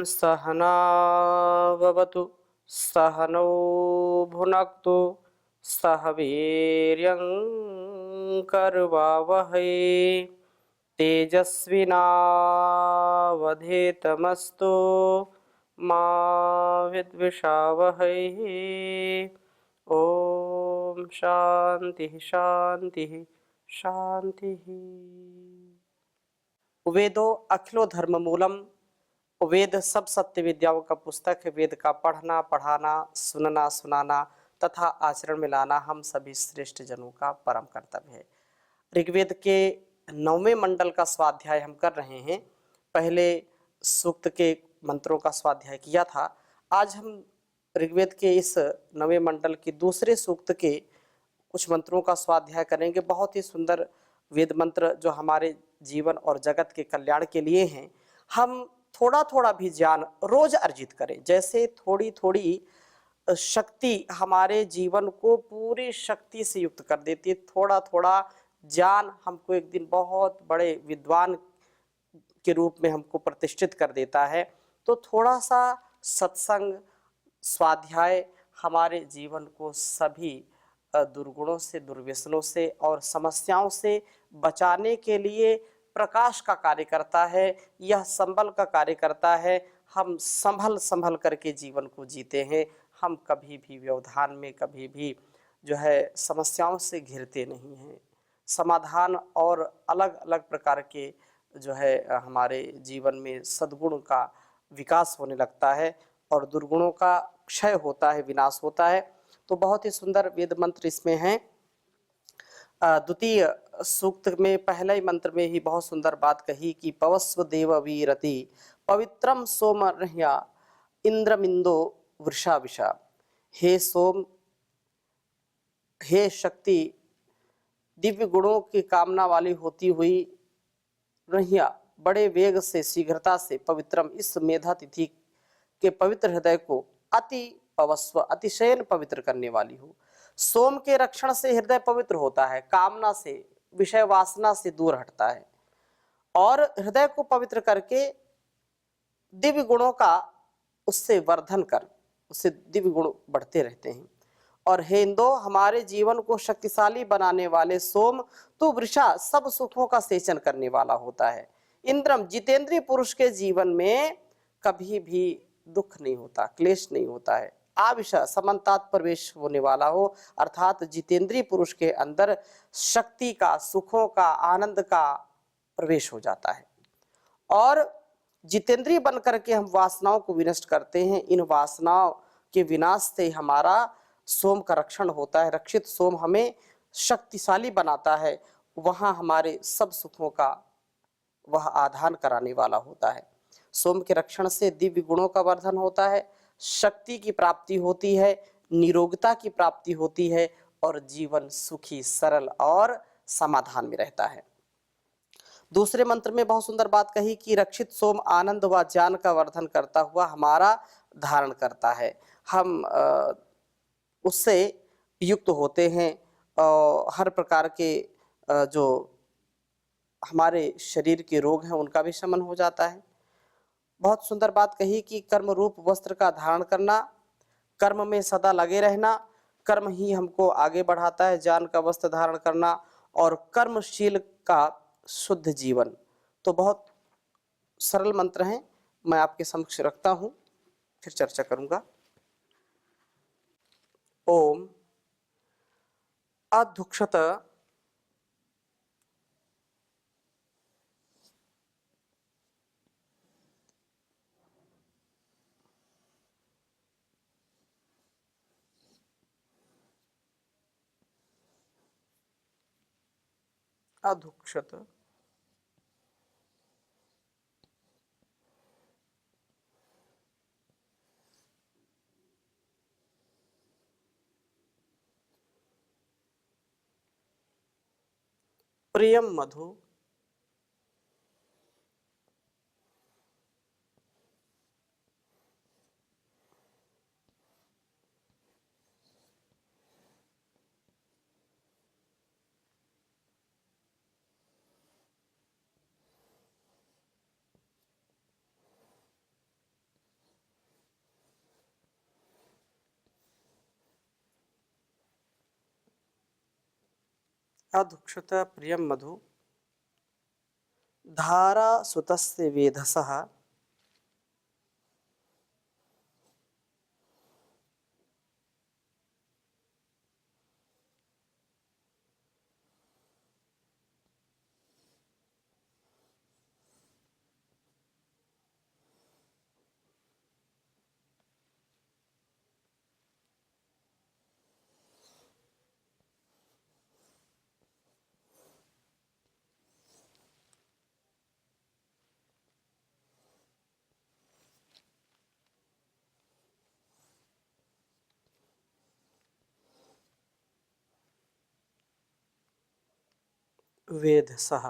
सहनाववतु सहनौ भुनक्तु सह वीर्यं करवावहै तेजस्विनावधीतमस्तु मा विद्विषावहै। ओम शांति शांति शांति। वेदो अखिलो धर्म मूलम। वेद सब सत्य विद्याओं का पुस्तक है। वेद का पढ़ना, पढ़ाना, सुनना, सुनाना तथा आचरण में लाना हम सभी श्रेष्ठ जनों का परम कर्तव्य है। ऋग्वेद के 9वें मंडल का स्वाध्याय हम कर रहे हैं। पहले सूक्त के मंत्रों का स्वाध्याय किया था। आज हम ऋग्वेद के इस 9वें मंडल के दूसरे सूक्त के कुछ मंत्रों का स्वाध्याय करेंगे। बहुत ही सुंदर वेद मंत्र जो हमारे जीवन और जगत के कल्याण के लिए हैं। हम थोड़ा थोड़ा भी ज्ञान रोज अर्जित करें। जैसे थोड़ी थोड़ी शक्ति हमारे जीवन को पूरी शक्ति से युक्त कर देती है। थोड़ा थोड़ा ज्ञान हमको एक दिन बहुत बड़े विद्वान के रूप में हमको प्रतिष्ठित कर देता है। तो थोड़ा सा सत्संग, स्वाध्याय हमारे जीवन को सभी दुर्गुणों से, दुर्व्यसनों से और समस्याओं से बचाने के लिए प्रकाश का कार्य करता है। यह संबल का कार्य करता है। हम संभल संभल करके जीवन को जीते हैं। हम कभी भी व्यवधान में, कभी भी जो है समस्याओं से घिरते नहीं हैं। समाधान और अलग अलग प्रकार के जो है हमारे जीवन में सद्गुण का विकास होने लगता है और दुर्गुणों का क्षय होता है, विनाश होता है। तो बहुत ही सुंदर वेद मंत्र इसमें हैं। द्वितीय सूक्त में पहले ही मंत्र में ही बहुत सुंदर बात कही कि पवस्व देव वीरति पवित्रम सोम रह्या इंद्रमिंदो वृषा विषा। हे सोम, हे शक्ति, दिव्य गुणों की कामना वाली होती हुई रहिया बड़े वेग से, शीघ्रता से पवित्रम, इस मेधा तिथि के पवित्र हृदय को अति पवस्व, अतिशयन पवित्र करने वाली हो। सोम के रक्षण से हृदय पवित्र होता है, कामना से, विषय वासना से दूर हटता है और हृदय को पवित्र करके दिव्य गुणों का उससे वर्धन कर, उससे दिव्य गुण बढ़ते रहते हैं। और हे इंदो, हमारे जीवन को शक्तिशाली बनाने वाले सोम, तो वृषा सब सुखों का सेचन करने वाला होता है। इंद्रम, जितेंद्रीय पुरुष के जीवन में कभी भी दुख नहीं होता, क्लेश नहीं होता है। आविषा, समन्तात प्रवेश होने वाला हो, अर्थात जितेंद्रीय पुरुष के अंदर शक्ति का, सुखों का, आनंद का प्रवेश हो जाता है। और जितेंद्रीय बन करके हम वासनाओं को विनष्ट करते हैं। इन वासनाओं के विनाश से हमारा सोम का रक्षण होता है। रक्षित सोम हमें शक्तिशाली बनाता है। वहां हमारे सब सुखों का वह आधान कराने वाला होता है। सोम के रक्षण से दिव्य गुणों का वर्धन होता है, शक्ति की प्राप्ति होती है, निरोगता की प्राप्ति होती है और जीवन सुखी, सरल और समाधान में रहता है। दूसरे मंत्र में बहुत सुंदर बात कही कि रक्षित सोम आनंद व ज्ञान का वर्धन करता हुआ हमारा धारण करता है। हम उससे युक्त होते हैं और हर प्रकार के जो हमारे शरीर के रोग हैं उनका भी शमन हो जाता है। बहुत सुंदर बात कही कि कर्म रूप वस्त्र का धारण करना, कर्म में सदा लगे रहना, कर्म ही हमको आगे बढ़ाता है। ज्ञान का वस्त्र धारण करना और कर्मशील का शुद्ध जीवन। तो बहुत सरल मंत्र हैं, मैं आपके समक्ष रखता हूं, फिर चर्चा करूंगा। ओम अधुक्षत अधुक्षत प्रियम मधु अधुक्षत प्रियम मधु धारा सुतस्य वेधसः वेधसः।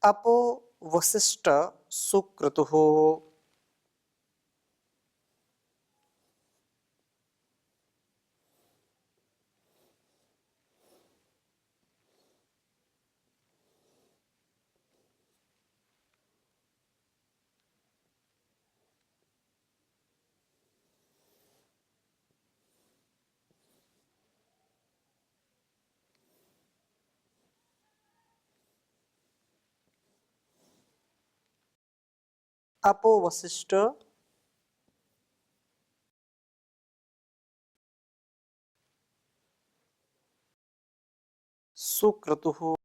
अपो वसिष्ठ सुक्रतुः अपो वसिष्ठ सुक्रतुः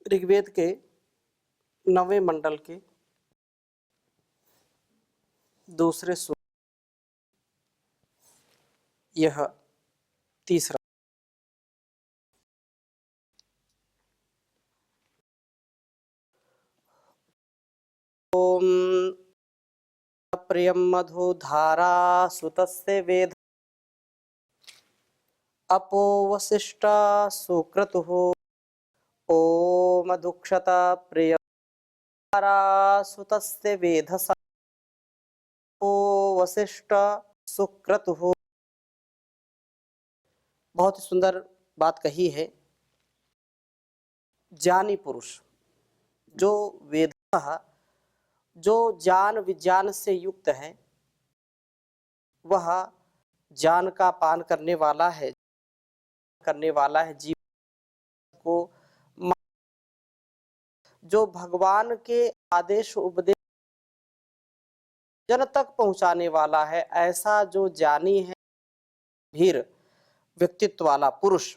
ऋग्वेद के 9वें मंडल के दूसरे सूक्त, यह तीसरा। ओम प्रियम मधु धारा सुतस्य वेद अपो वसिष्ठ सुक्रतुः ओम दुक्षत प्रिय धारा सुतस्य वेधसा अपो वसिष्ठ सुक्रतुः। बहुत ही सुंदर बात कही है। ज्ञानी पुरुष जो वेद, जो ज्ञान विज्ञान से युक्त है, वह ज्ञान का पान करने वाला है, जीवन को जो भगवान के आदेश उपदेश जन तक पहुंचाने वाला है, ऐसा जो ज्ञानी है, धीर व्यक्तित्व वाला पुरुष,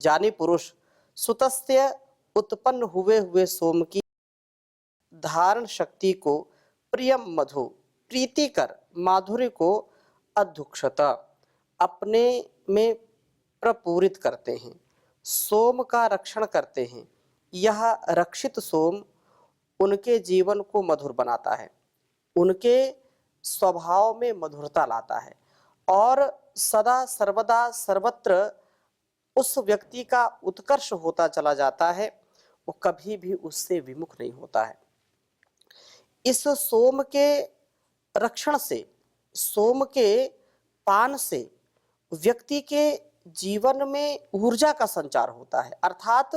ज्ञानी पुरुष सुतस्य उत्पन्न हुए सोम की धारण शक्ति को प्रियम मधु प्रीतिकर माधुर्य को अधुक्षत अपने में प्रपूरित करते हैं, सोम का रक्षण करते हैं। यह रक्षित सोम उनके जीवन को मधुर बनाता है, उनके स्वभाव में मधुरता लाता है और सदा सर्वदा सर्वत्र उस व्यक्ति का उत्कर्ष होता चला जाता है, वो कभी भी उससे विमुख नहीं होता है। इस सोम के रक्षण से, सोम के पान से व्यक्ति के जीवन में ऊर्जा का संचार होता है, अर्थात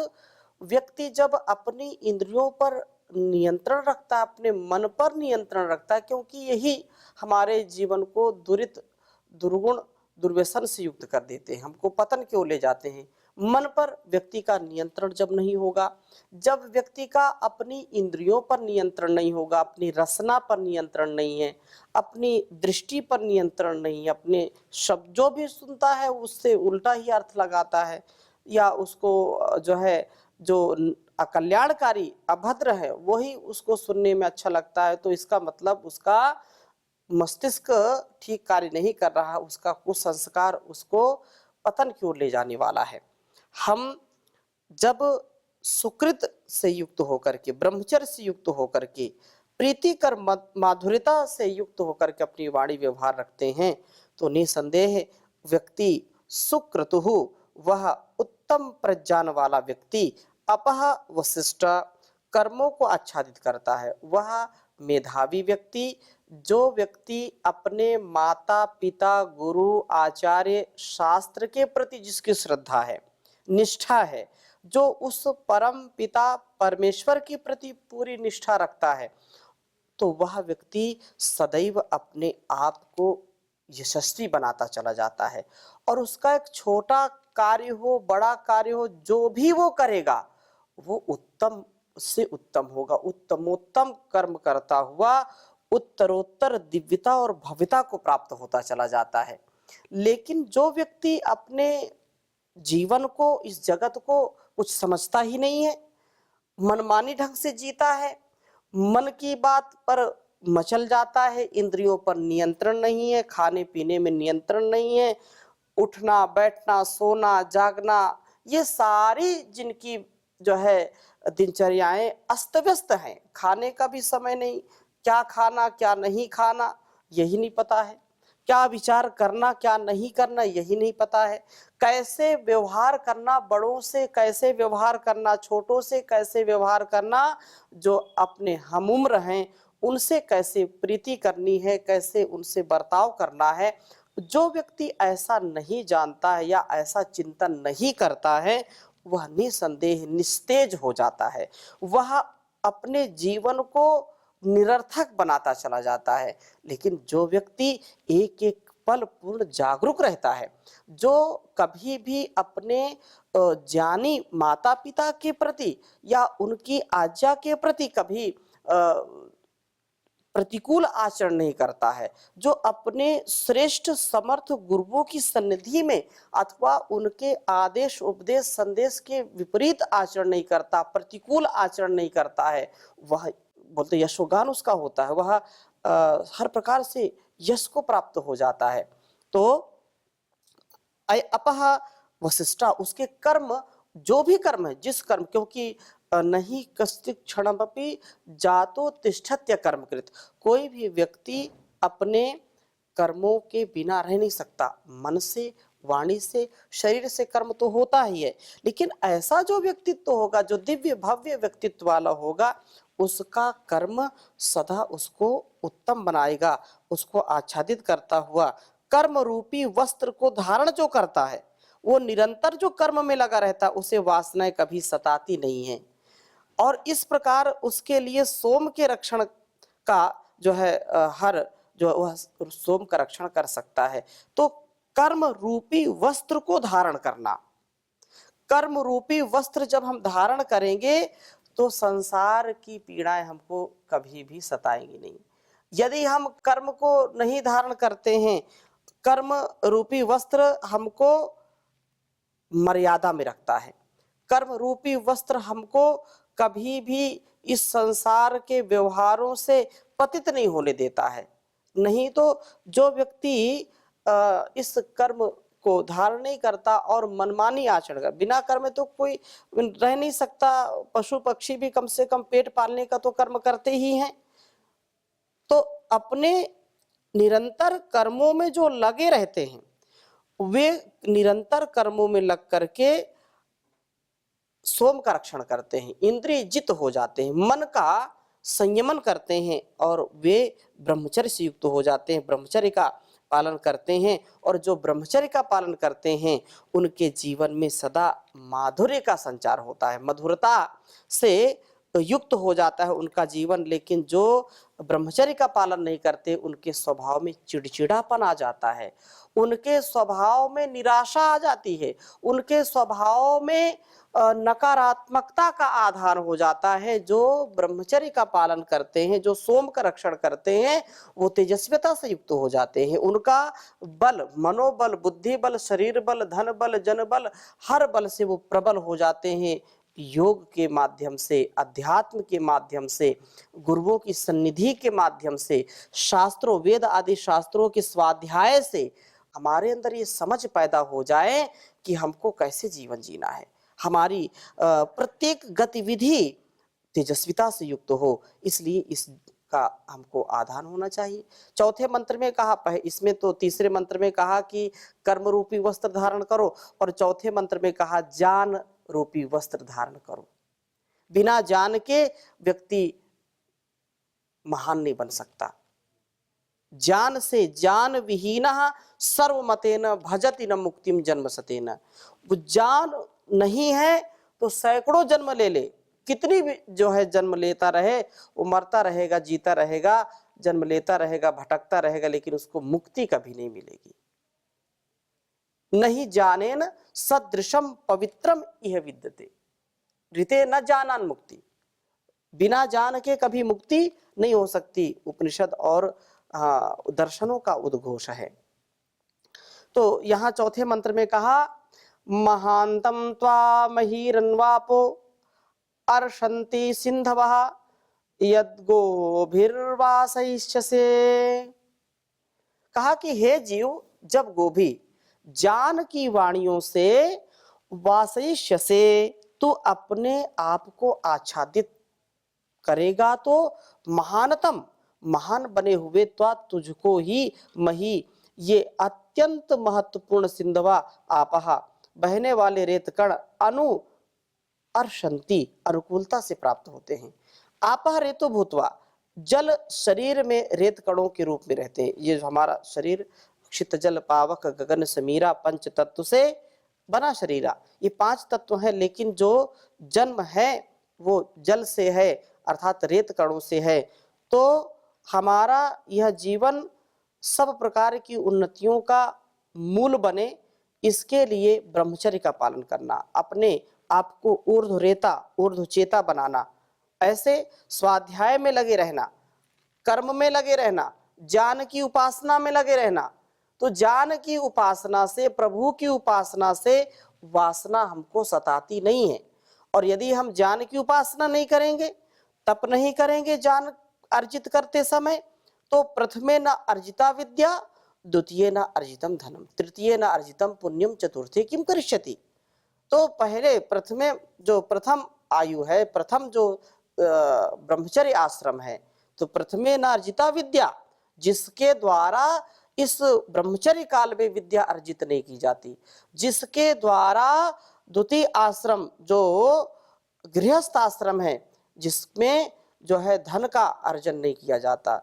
व्यक्ति जब अपनी इंद्रियों पर नियंत्रण रखता है, अपने मन पर नियंत्रण रखता है, क्योंकि यही हमारे जीवन को दुर्गुण दुर्व्यसन से युक्त कर देते हैं, हमको पतन की ओर ले जाते हैं। मन पर व्यक्ति का नियंत्रण जब नहीं होगा, जब व्यक्ति का अपनी इंद्रियों पर नियंत्रण नहीं होगा, अपनी रसना पर नियंत्रण नहीं है, अपनी दृष्टि पर नियंत्रण नहीं है, अपने शब्द जो भी सुनता है उससे उल्टा ही अर्थ लगाता है, या उसको जो है अकल्याणकारी अभद्र है वही उसको सुनने में अच्छा लगता है, तो इसका मतलब उसका मस्तिष्क ठीक कार्य नहीं कर रहा, उसका कुसंस्कार उसको पतन की ओर ले जाने वाला है। हम जब सुकृत से युक्त होकर के, ब्रह्मचर्य से युक्त होकर के, प्रीतिकर माधुर्यता से युक्त होकर के अपनी वाणी व्यवहार रखते हैं, तो निसंदेह व्यक्ति सुकृतुः, वह उत्तम प्रज्ञान वाला व्यक्ति, अपह वशिष्ठ, कर्मों को आच्छादित करता है। वह मेधावी व्यक्ति, जो व्यक्ति अपने माता पिता गुरु आचार्य शास्त्र के प्रति जिसकी श्रद्धा है, निष्ठा है, जो उस परम पिता परमेश्वर के प्रति पूरी निष्ठा रखता है, तो वह व्यक्ति सदैव अपने आप को यशस्वी बनाता चला जाता है। और उसका एक छोटा कार्य हो बड़ा कार्य हो, जो भी वो करेगा वो उत्तम से उत्तम होगा, उत्तमोत्तम कर्म करता हुआ उत्तरोत्तर दिव्यता और भव्यता को प्राप्त होता चला जाता है। लेकिन जो व्यक्ति अपने जीवन को, इस जगत को कुछ समझता ही नहीं है, मनमानी ढंग से जीता है, मन की बात पर मचल जाता है, इंद्रियों पर नियंत्रण नहीं है, खाने पीने में नियंत्रण नहीं है, उठना बैठना सोना जागना, ये सारी जिनकी जो है दिनचर्याएं अस्त व्यस्त हैं, खाने का भी समय नहीं, क्या खाना क्या नहीं खाना यही नहीं पता है, क्या विचार करना क्या नहीं करना यही नहीं पता है, कैसे व्यवहार करना बड़ों से, कैसे व्यवहार करना छोटों से, कैसे व्यवहार करना जो अपने हमउम्र हैं उनसे कैसे प्रीति करनी है, कैसे उनसे बर्ताव करना है। जो व्यक्ति ऐसा नहीं जानता है या ऐसा चिंतन नहीं करता है, वह निसंदेह निस्तेज हो जाता है, वह अपने जीवन को निरर्थक बनाता चला जाता है। लेकिन जो व्यक्ति एक एक पल पूर्ण जागरूक रहता है, जो कभी भी अपने ज्ञानी माता पिता के प्रति या उनकी आज्ञा के प्रति कभी प्रतिकूल आचरण नहीं करता है, जो अपने श्रेष्ठ समर्थ गुरुओं की सन्निधि में अथवा उनके आदेश उपदेश संदेश के विपरीत आचरण नहीं करता, प्रतिकूल आचरण नहीं करता है, वह बोलते यशोगान उसका होता है, वह हर प्रकार से यश को प्राप्त हो जाता है। तो अपह वशिष्ठा, उसके कर्म जो भी कर्म है, जिस कर्म, क्योंकि नहीं कश्चित् क्षणमपि जातो तिष्ठत्य कर्मकृत, कोई भी व्यक्ति अपने कर्मों के बिना रह नहीं सकता, मन से वाणी से शरीर से कर्म तो होता ही है, लेकिन ऐसा जो व्यक्तित्व होगा, जो दिव्य भव्य व्यक्तित्व वाला होगा, उसका कर्म सदा उसको उत्तम बनाएगा, उसको आच्छादित करता हुआ। कर्म रूपी वस्त्र को धारण जो करता है, वो निरंतर जो कर्म में लगा रहता है, उसे वासनाएं कभी सताती नहीं है, और इस प्रकार उसके लिए सोम के रक्षण का जो है हर जो वह सोम का रक्षण कर सकता है। तो कर्म रूपी वस्त्र को धारण करना, कर्म रूपी वस्त्र जब हम धारण करेंगे तो संसार की पीड़ाएं हमको कभी भी सताएंगी नहीं। यदि हम कर्म को नहीं धारण करते हैं, कर्म रूपी वस्त्र हमको मर्यादा में रखता है, कर्म रूपी वस्त्र हमको कभी भी इस संसार के व्यवहारों से पतित नहीं होने देता है। नहीं तो जो व्यक्ति इस कर्म को धारण नहीं करता और मनमानी आचरण कर, बिना कर्म तो कोई रह नहीं सकता, पशु पक्षी भी कम से कम पेट पालने का तो कर्म करते ही हैं। तो अपने निरंतर कर्मों में जो लगे रहते हैं, वे निरंतर कर्मों में लग करके सोम का रक्षण करते हैं, इंद्रिय जित हो जाते हैं, मन का संयमन करते हैं, और वे ब्रह्मचर्य से युक्त हो जाते हैं, ब्रह्मचर्य का पालन करते हैं। और जो ब्रह्मचर्य का पालन करते हैं, उनके जीवन में सदा माधुर्य का संचार होता है, मधुरता से युक्त हो जाता है उनका जीवन। लेकिन जो ब्रह्मचर्य का पालन नहीं करते, उनके स्वभाव में चिड़चिड़ापन आ जाता है, उनके स्वभाव में निराशा आ जाती है, उनके स्वभाव में नकारात्मकता का आधार हो जाता है। जो ब्रह्मचर्य का पालन करते हैं, जो सोम का रक्षण करते हैं, वो तेजस्विता से युक्त हो जाते हैं। उनका बल, मनोबल, बुद्धि बल, शरीर बल, धन बल, जन बल, हर बल से वो प्रबल हो जाते हैं। योग के माध्यम से, अध्यात्म के माध्यम से, गुरुओं की सन्निधि के माध्यम से, शास्त्रों, वेद आदि शास्त्रों के स्वाध्याय से हमारे अंदर ये समझ पैदा हो जाए कि हमको कैसे जीवन जीना है। हमारी प्रत्येक गतिविधि तेजस्विता से युक्त हो, इसलिए इसका हमको आधान होना चाहिए। चौथे मंत्र में कहा, इसमें तो तीसरे मंत्र में कहा कि कर्म रूपी वस्त्र धारण करो, और चौथे मंत्र में कहा ज्ञान रूपी वस्त्र धारण करो। बिना ज्ञान के व्यक्ति महान नहीं बन सकता। ज्ञान से ज्ञान विहीनः सर्वमतेन भजति न मुक्तिम जन्म सतेन। वो ज्ञान नहीं है तो सैकड़ों जन्म ले ले, कितनी भी जो है जन्म लेता रहे, वो मरता रहेगा, जीता रहेगा, जन्म लेता रहेगा, भटकता रहेगा, लेकिन उसको मुक्ति कभी नहीं मिलेगी। नहीं जानेन सदृशम पवित्रम इह विद्यते ऋते न जानान मुक्ति। बिना जान के कभी मुक्ति नहीं हो सकती, उपनिषद और दर्शनों का उद्घोष है। तो यहाँ चौथे मंत्र में कहा महांतम त्वा महीरन्वापो अर्षन्ति सिंधवः यद्गोभिर्वासयिष्यसे। कहा कि हे जीव, जब गोभी ज्ञान की वाणियों से वासयिष्य से तू अपने आप को आच्छादित करेगा तो महानतम, महान बने हुए त्वा तुझको ही मही, ये अत्यंत महत्वपूर्ण सिंधवा आपहा, बहने वाले रेतकण अनु अर्षंति, अनुकूलता से प्राप्त होते हैं। आपह रेतो भूतवा, जल शरीर में रेत कणों के रूप में रहते हैं। ये जो हमारा शरीर क्षित जल पावक गगन समीरा पंच तत्व से बना शरीरा, ये 5 तत्व हैं, लेकिन जो जन्म है वो जल से है, अर्थात रेत कणों से है। तो हमारा यह जीवन सब प्रकार की उन्नतियों का मूल बने, इसके लिए ब्रह्मचर्य का पालन करना, अपने आपको ऊर्ध्व रेता ऊर्ध्व चेता बनाना, ऐसे स्वाध्याय में लगे रहना, कर्म में लगे रहना, ज्ञान की उपासना में लगे रहना। तो ज्ञान की उपासना से, प्रभु की उपासना से वासना हमको सताती नहीं है। और यदि हम ज्ञान की उपासना नहीं करेंगे, तप नहीं करेंगे ज्ञान अर्जित करते समय, तो प्रथमे न अर्जिता विद्या, द्वितीय न अर्जितम धनम, तृतीय न अर्जितम पुण्यम, चतुर्थे किम करिष्यति। तो पहले प्रथम आयु है, प्रथम जो ब्रह्मचर्य आश्रम है, तो प्रथमे न अर्जिता विद्या, जिसके द्वारा इस ब्रह्मचर्य काल में विद्या अर्जित नहीं की जाती, जिसके द्वारा द्वितीय आश्रम जो गृहस्थ आश्रम है, जिसमें जो है धन का अर्जन नहीं किया जाता,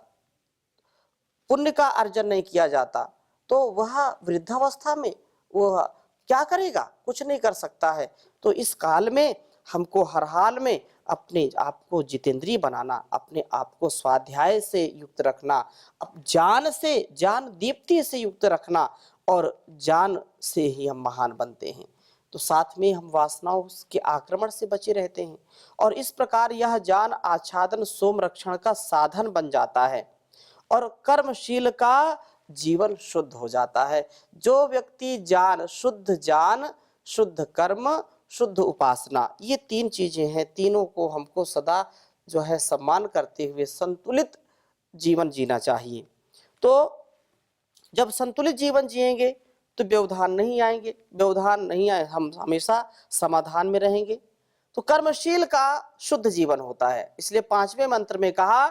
पुण्य का अर्जन नहीं किया जाता, तो वह वृद्धावस्था में वह क्या करेगा? कुछ नहीं कर सकता है। तो इस काल में हमको हर हाल में अपने आप को जितेंद्रिय बनाना, अपने आप को स्वाध्याय से युक्त रखना, अब ज्ञान से, ज्ञान दीप्ति से युक्त रखना, और ज्ञान से ही हम महान बनते हैं। तो साथ में हम वासनाओं के आक्रमण से बचे रहते हैं, और इस प्रकार यह ज्ञान आच्छादन सोम रक्षण का साधन बन जाता है, और कर्मशील का जीवन शुद्ध हो जाता है। जो व्यक्ति ज्ञान, शुद्ध कर्म, शुद्ध उपासना, ये 3 चीजें हैं, तीनों को हमको सदा जो है सम्मान करते हुए संतुलित जीवन जीना चाहिए। तो जब संतुलित जीवन जिएंगे तो व्यवधान नहीं आएंगे, व्यवधान नहीं आए, हम हमेशा समाधान में रहेंगे। तो कर्मशील का शुद्ध जीवन होता है। इसलिए 5वें मंत्र में कहा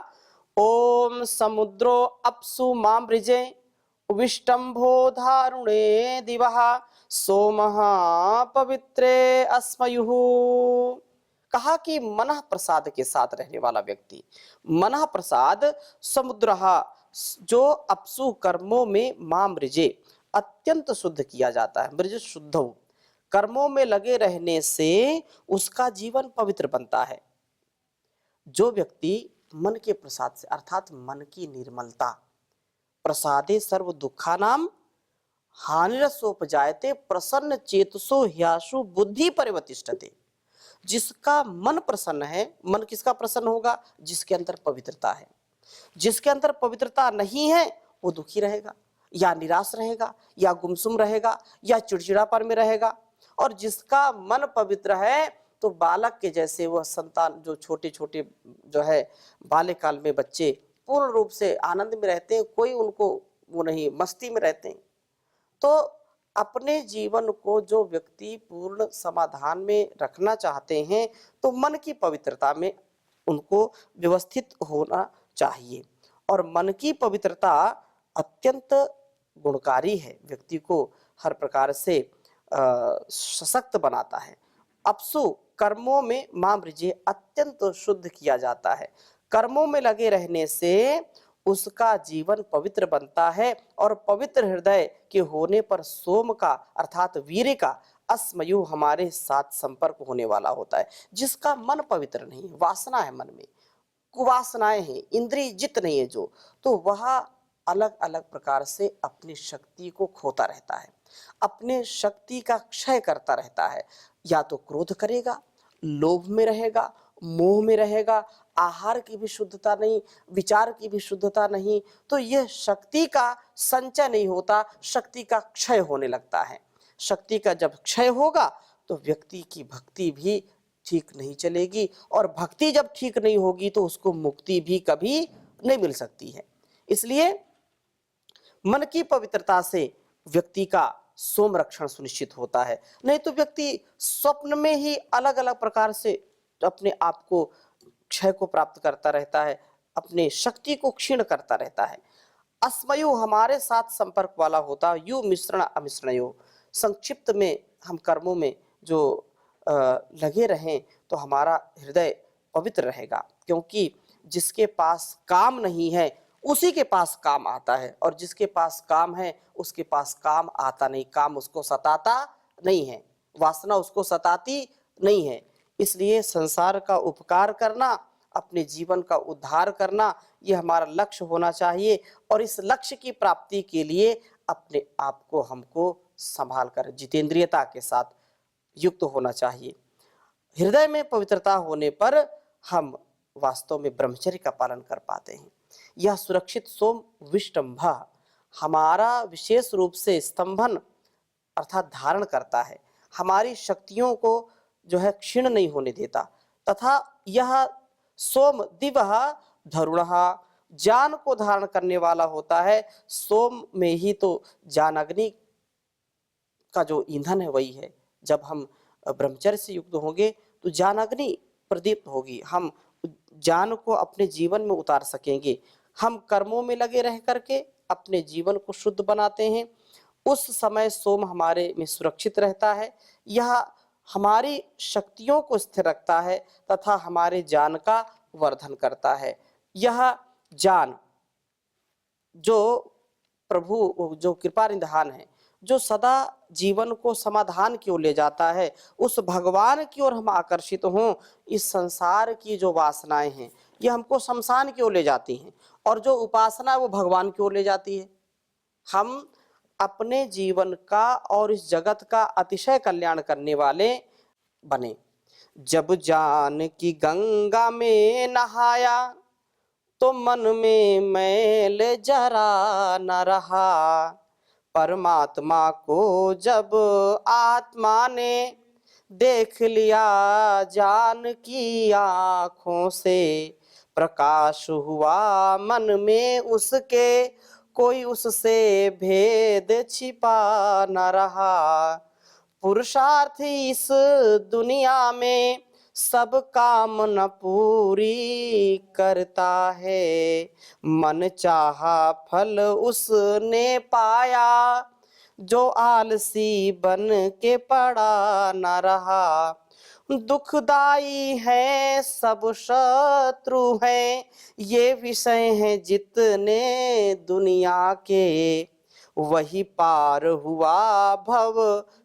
ओम समुद्रो अप्सु मामृजे विष्टंभो धारुणे दिवः सोमः पवित्रे अस्मयुः। कहा कि मनः प्रसाद के साथ रहने वाला व्यक्ति, मनः प्रसाद समुद्रः, जो अपसु कर्मों में मामृजे, अत्यंत शुद्ध किया जाता है, मृज शुद्ध, कर्मों में लगे रहने से उसका जीवन पवित्र बनता है। जो व्यक्ति मन के प्रसाद से, अर्थात मन की निर्मलता, प्रसादे सर्व दुखानाम हानिरसोपजायते प्रसन्न चेतसो ह्याशु बुद्धि परिवतिष्ठते। जिसका मन प्रसन्न है, मन किसका प्रसन्न होगा? जिसके अंदर पवित्रता है। जिसके अंदर पवित्रता नहीं है वो दुखी रहेगा, या निराश रहेगा, या गुमसुम रहेगा, या चिड़चिड़ापन में रहेगा। और जिसका मन पवित्र है तो बालक के जैसे वह संतान, जो छोटे छोटे जो है बाल्यकाल में बच्चे पूर्ण रूप से आनंद में रहते हैं, कोई उनको वो नहीं, मस्ती में रहते हैं। तो अपने जीवन को जो व्यक्ति पूर्ण समाधान में रखना चाहते हैं, तो मन की पवित्रता में उनको व्यवस्थित होना चाहिए। और मन की पवित्रता अत्यंत गुणकारी है, व्यक्ति को हर प्रकार से सशक्त बनाता है। अपसु कर्मों में मामृजे अत्यंत शुद्ध किया जाता है। कर्मों में लगे रहने से उसका जीवन पवित्र बनता है, और पवित्र हृदय के होने पर सोम का अर्थात वीर्य का अस्मयु हमारे साथ संपर्क होने वाला होता है। जिसका मन पवित्र नहीं, वासना है मन में, कुवासनाएं हैं, इंद्रिय जित नहीं है जो, तो वह अलग अलग प्रकार से अपनी शक्ति को खोता रहता है, अपने शक्ति का क्षय करता रहता है। या तो क्रोध करेगा, लोभ में रहेगा, मोह में रहेगा, आहार की भी शुद्धता नहीं, विचार की भी शुद्धता नहीं, तो यह शक्ति का संचय नहीं होता, शक्ति का क्षय होने लगता है। शक्ति का जब क्षय होगा तो व्यक्ति की भक्ति भी ठीक नहीं चलेगी, और भक्ति जब ठीक नहीं होगी तो उसको मुक्ति भी कभी नहीं मिल सकती है। इसलिए मन की पवित्रता से व्यक्ति का सोम रक्षण सुनिश्चित होता है। नहीं तो व्यक्ति स्वप्न में ही अलग अलग प्रकार से अपने आप को क्षय को प्राप्त करता रहता है, अपने शक्ति को क्षीण करता रहता है। अस्मयु हमारे साथ संपर्क वाला होता, यु मिश्रण अमिश्रणयो। संक्षिप्त में हम कर्मों में जो लगे रहें तो हमारा हृदय पवित्र रहेगा, क्योंकि जिसके पास काम नहीं है उसी के पास काम आता है, और जिसके पास काम है उसके पास काम आता नहीं, काम उसको सताता नहीं है, वासना उसको सताती नहीं है। इसलिए संसार का उपकार करना, अपने जीवन का उद्धार करना, ये हमारा लक्ष्य होना चाहिए। और इस लक्ष्य की प्राप्ति के लिए अपने आप को हमको संभाल कर जितेंद्रियता के साथ युक्त होना चाहिए। हृदय में पवित्रता होने पर हम वास्तव में ब्रह्मचर्य का पालन कर पाते हैं। यह सुरक्षित सोम विष्टंभ हमारा विशेष रूप से स्तंभन अर्थात धारण करता है, हमारी शक्तियों को जो है क्षीण नहीं होने देता। तथा यह सोम दिवः धरुणः ज्ञान को धारण करने वाला होता है। सोम में ही तो ज्ञान अग्नि का जो ईंधन है वही है। जब हम ब्रह्मचर्य से युक्त होंगे तो ज्ञान अग्नि प्रदीप्त होगी, हम ज्ञान को अपने जीवन में उतार सकेंगे। हम कर्मों में लगे रह करके अपने जीवन को शुद्ध बनाते हैं, उस समय सोम हमारे में सुरक्षित रहता है। यह हमारी शक्तियों को स्थिर रखता है तथा हमारे ज्ञान का वर्धन करता है। यह ज्ञान जो प्रभु जो कृपा निधान है, जो सदा जीवन को समाधान की ओर ले जाता है, उस भगवान की ओर हम आकर्षित हों। इस संसार की जो वासनाएं हैं ये हमको शमशान की ओर ले जाती हैं, और जो उपासना है वो भगवान की ओर ले जाती है। हम अपने जीवन का और इस जगत का अतिशय कल्याण करने वाले बने। जब जान की गंगा में नहाया तो मन में मैल जरा न रहा, परमात्मा को जब आत्मा ने देख लिया जान की आँखों से, प्रकाश हुआ मन में उसके, कोई उससे भेद छिपा न रहा। पुरुषार्थ इस दुनिया में सब कामना पूरी करता है, मन चाहा फल उसने पाया, जो आलसी बन के पड़ा न रहा। दुखदाई है सब शत्रु हैं, ये विषय हैं जितने दुनिया के, वही पार हुआ भव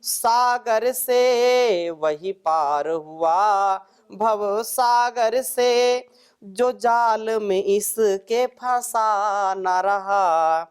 सागर से, वही पार हुआ भव सागर से, जो जाल में इसके फंसा न रहा।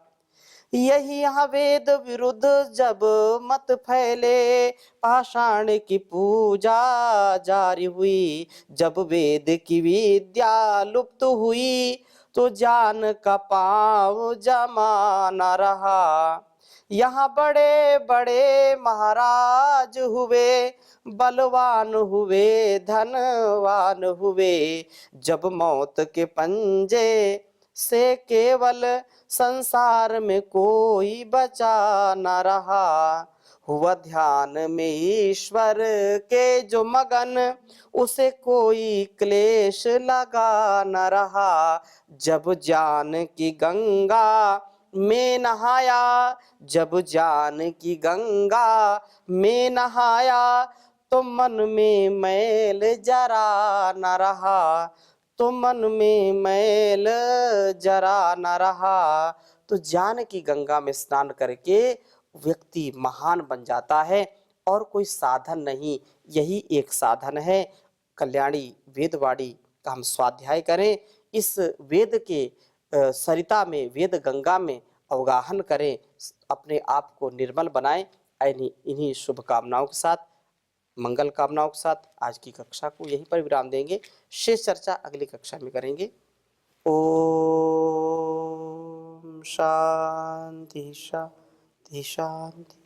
यही यहाँ वेद विरुद्ध जब मत फैले, पाषाण की पूजा जारी हुई, जब वेद की विद्या लुप्त हुई, तो जान का पाँव जमा न रहा। यहाँ बड़े बड़े महाराज हुए, बलवान हुए, धनवान हुए, जब मौत के पंजे से केवल संसार में कोई बचा न रहा। हुआ ध्यान में ईश्वर के जो मगन, उसे कोई क्लेश लगा न रहा। जब जान की गंगा में नहाया, जब जान की गंगा में नहाया, तो मन में मैल जरा न रहा, तो मन में मैल जरा न रहा। तो ज्ञान की गंगा में स्नान करके व्यक्ति महान बन जाता है और कोई साधन नहीं, यही एक साधन है। कल्याणी वेदवाणी का हम स्वाध्याय करें, इस वेद के सरिता में, वेद गंगा में अवगाहन करें, अपने आप को निर्मल बनाएं। इन्हीं शुभकामनाओं के साथ, मंगल कामनाओं के साथ आज की कक्षा को यहीं पर विराम देंगे। शेष चर्चा अगली कक्षा में करेंगे। ओम शांति शांति शांति।